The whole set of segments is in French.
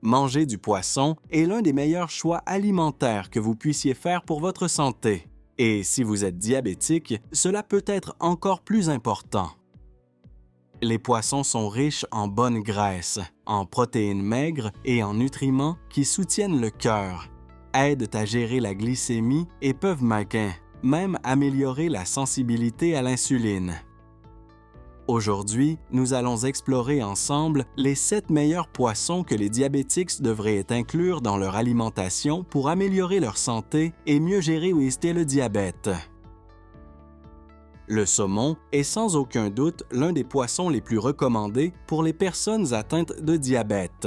manger du poisson est l'un des meilleurs choix alimentaires que vous puissiez faire pour votre santé. Et si vous êtes diabétique, cela peut être encore plus important. Les poissons sont riches en bonnes graisses, en protéines maigres et en nutriments qui soutiennent le cœur, aident à gérer la glycémie et peuvent même améliorer la sensibilité à l'insuline. Aujourd'hui, nous allons explorer ensemble les 7 meilleurs poissons que les diabétiques devraient inclure dans leur alimentation pour améliorer leur santé et mieux gérer ou éviter le diabète. Le saumon est sans aucun doute l'un des poissons les plus recommandés pour les personnes atteintes de diabète.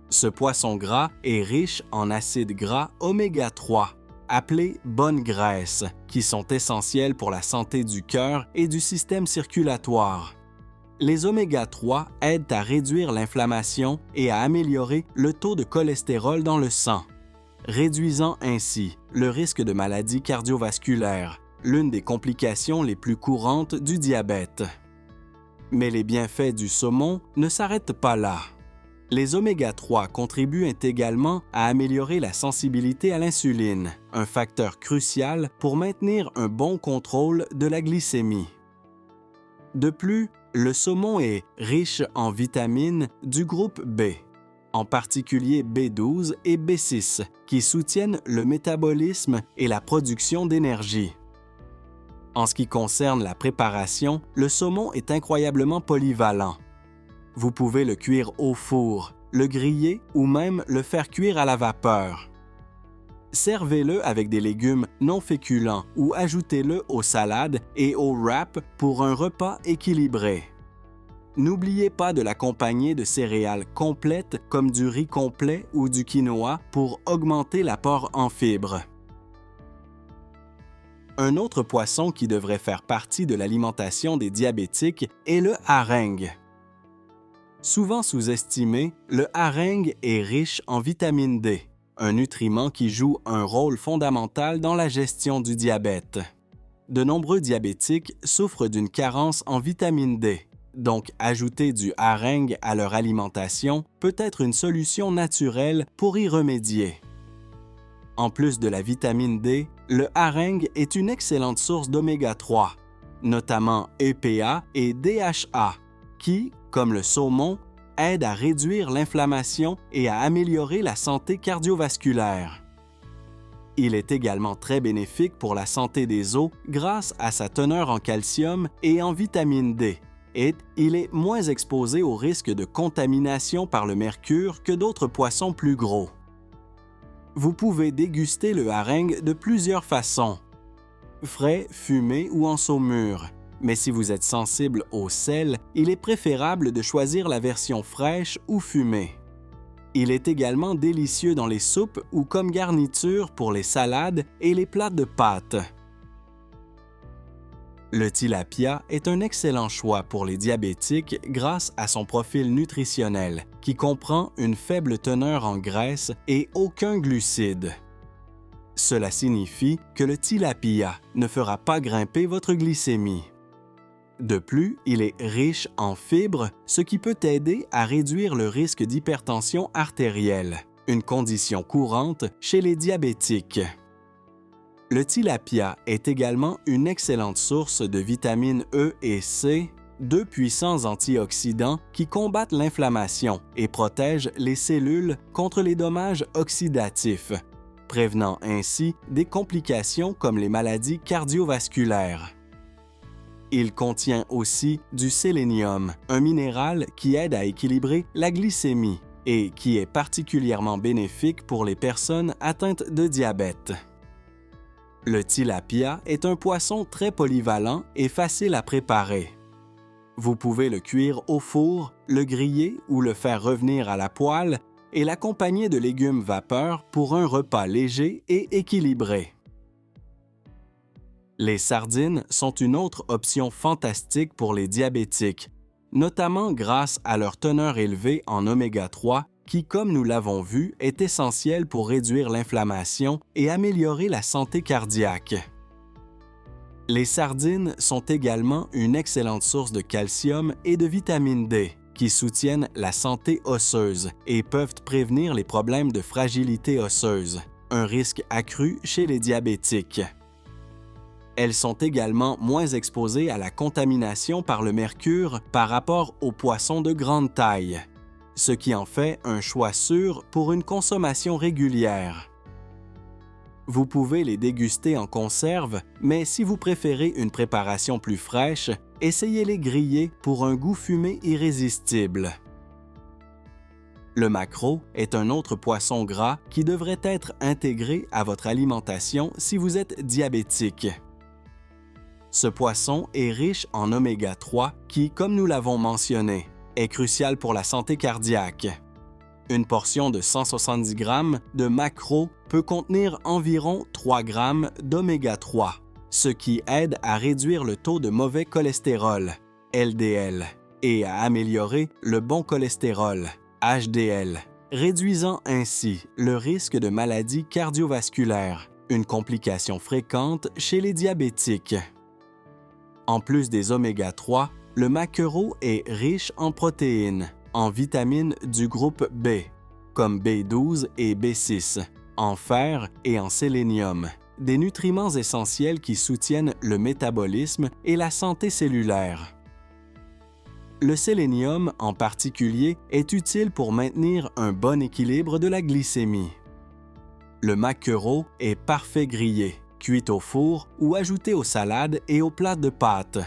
Ce poisson gras est riche en acides gras oméga 3, appelés bonnes graisses, qui sont essentielles pour la santé du cœur et du système circulatoire. Les oméga 3 aident à réduire l'inflammation et à améliorer le taux de cholestérol dans le sang, réduisant ainsi le risque de maladies cardiovasculaires, l'une des complications les plus courantes du diabète. Mais les bienfaits du saumon ne s'arrêtent pas là. Les oméga 3 contribuent également à améliorer la sensibilité à l'insuline, un facteur crucial pour maintenir un bon contrôle de la glycémie. De plus, le saumon est riche en vitamines du groupe B, en particulier B12 et B6, qui soutiennent le métabolisme et la production d'énergie. En ce qui concerne la préparation, le saumon est incroyablement polyvalent. Vous pouvez le cuire au four, le griller ou même le faire cuire à la vapeur. Servez-le avec des légumes non féculents ou ajoutez-le aux salades et aux wraps pour un repas équilibré. N'oubliez pas de l'accompagner de céréales complètes comme du riz complet ou du quinoa pour augmenter l'apport en fibres. Un autre poisson qui devrait faire partie de l'alimentation des diabétiques est le hareng. Souvent sous-estimé, le hareng est riche en vitamine D, un nutriment qui joue un rôle fondamental dans la gestion du diabète. De nombreux diabétiques souffrent d'une carence en vitamine D, donc ajouter du hareng à leur alimentation peut être une solution naturelle pour y remédier. En plus de la vitamine D, le hareng est une excellente source d'oméga 3, notamment EPA et DHA, qui, comme le saumon, aident à réduire l'inflammation et à améliorer la santé cardiovasculaire. Il est également très bénéfique pour la santé des os grâce à sa teneur en calcium et en vitamine D, et il est moins exposé au risque de contamination par le mercure que d'autres poissons plus gros. Vous pouvez déguster le hareng de plusieurs façons: frais, fumé ou en saumure. Mais si vous êtes sensible au sel, il est préférable de choisir la version fraîche ou fumée. Il est également délicieux dans les soupes ou comme garniture pour les salades et les plats de pâtes. Le tilapia est un excellent choix pour les diabétiques grâce à son profil nutritionnel, qui comprend une faible teneur en graisse et aucun glucide. Cela signifie que le tilapia ne fera pas grimper votre glycémie. De plus, il est riche en fibres, ce qui peut aider à réduire le risque d'hypertension artérielle, une condition courante chez les diabétiques. Le tilapia est également une excellente source de vitamines E et C, deux puissants antioxydants qui combattent l'inflammation et protègent les cellules contre les dommages oxydatifs, prévenant ainsi des complications comme les maladies cardiovasculaires. Il contient aussi du sélénium, un minéral qui aide à équilibrer la glycémie et qui est particulièrement bénéfique pour les personnes atteintes de diabète. Le tilapia est un poisson très polyvalent et facile à préparer. Vous pouvez le cuire au four, le griller ou le faire revenir à la poêle et l'accompagner de légumes vapeur pour un repas léger et équilibré. Les sardines sont une autre option fantastique pour les diabétiques, notamment grâce à leur teneur élevée en oméga 3 qui, comme nous l'avons vu, est essentielle pour réduire l'inflammation et améliorer la santé cardiaque. Les sardines sont également une excellente source de calcium et de vitamine D, qui soutiennent la santé osseuse et peuvent prévenir les problèmes de fragilité osseuse, un risque accru chez les diabétiques. Elles sont également moins exposées à la contamination par le mercure par rapport aux poissons de grande taille, ce qui en fait un choix sûr pour une consommation régulière. Vous pouvez les déguster en conserve, mais si vous préférez une préparation plus fraîche, essayez-les griller pour un goût fumé irrésistible. Le maquereau est un autre poisson gras qui devrait être intégré à votre alimentation si vous êtes diabétique. Ce poisson est riche en oméga 3 qui, comme nous l'avons mentionné, est crucial pour la santé cardiaque. Une portion de 170 grammes de maquereau peut contenir environ 3 grammes d'oméga 3, ce qui aide à réduire le taux de mauvais cholestérol, LDL, et à améliorer le bon cholestérol, HDL, réduisant ainsi le risque de maladies cardiovasculaires, une complication fréquente chez les diabétiques. En plus des oméga 3, le maquereau est riche en protéines, en vitamines du groupe B, comme B12 et B6, en fer et en sélénium, des nutriments essentiels qui soutiennent le métabolisme et la santé cellulaire. Le sélénium, en particulier, est utile pour maintenir un bon équilibre de la glycémie. Le maquereau est parfait grillé, cuit au four ou ajouté aux salades et aux plats de pâtes.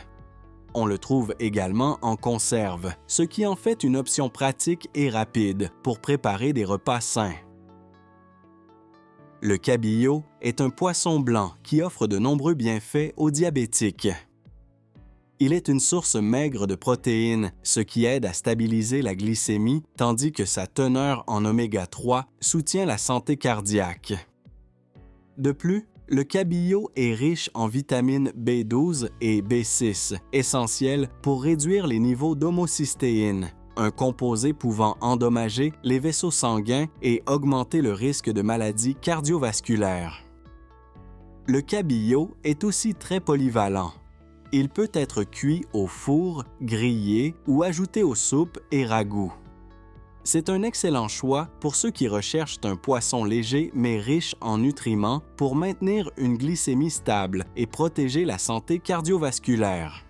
On le trouve également en conserve, ce qui en fait une option pratique et rapide pour préparer des repas sains. Le cabillaud est un poisson blanc qui offre de nombreux bienfaits aux diabétiques. Il est une source maigre de protéines, ce qui aide à stabiliser la glycémie, tandis que sa teneur en oméga 3 soutient la santé cardiaque. De plus, le cabillaud est riche en vitamines B12 et B6, essentielles pour réduire les niveaux d'homocystéine, un composé pouvant endommager les vaisseaux sanguins et augmenter le risque de maladies cardiovasculaires. Le cabillaud est aussi très polyvalent. Il peut être cuit au four, grillé ou ajouté aux soupes et ragoûts. C'est un excellent choix pour ceux qui recherchent un poisson léger mais riche en nutriments pour maintenir une glycémie stable et protéger la santé cardiovasculaire.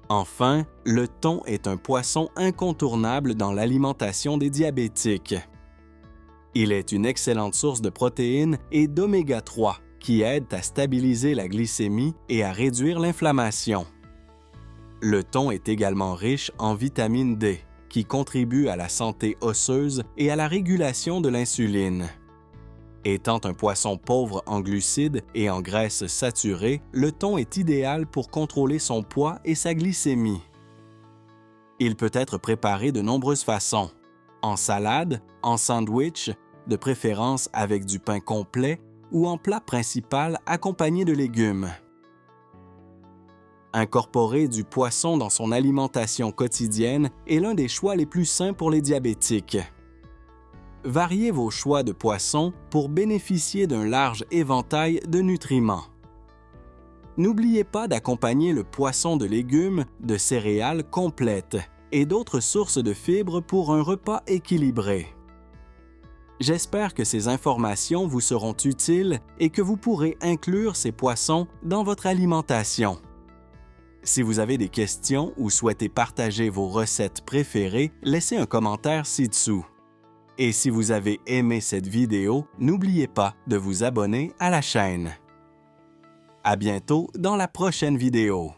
Enfin, le thon est un poisson incontournable dans l'alimentation des diabétiques. Il est une excellente source de protéines et d'oméga 3 qui aident à stabiliser la glycémie et à réduire l'inflammation. Le thon est également riche en vitamine D, qui contribue à la santé osseuse et à la régulation de l'insuline. Étant un poisson pauvre en glucides et en graisses saturées, le thon est idéal pour contrôler son poids et sa glycémie. Il peut être préparé de nombreuses façons: en salade, en sandwich, de préférence avec du pain complet, ou en plat principal accompagné de légumes. Incorporer du poisson dans son alimentation quotidienne est l'un des choix les plus sains pour les diabétiques. Variez vos choix de poissons pour bénéficier d'un large éventail de nutriments. N'oubliez pas d'accompagner le poisson de légumes, de céréales complètes et d'autres sources de fibres pour un repas équilibré. J'espère que ces informations vous seront utiles et que vous pourrez inclure ces poissons dans votre alimentation. Si vous avez des questions ou souhaitez partager vos recettes préférées, laissez un commentaire ci-dessous. Et si vous avez aimé cette vidéo, n'oubliez pas de vous abonner à la chaîne. À bientôt dans la prochaine vidéo.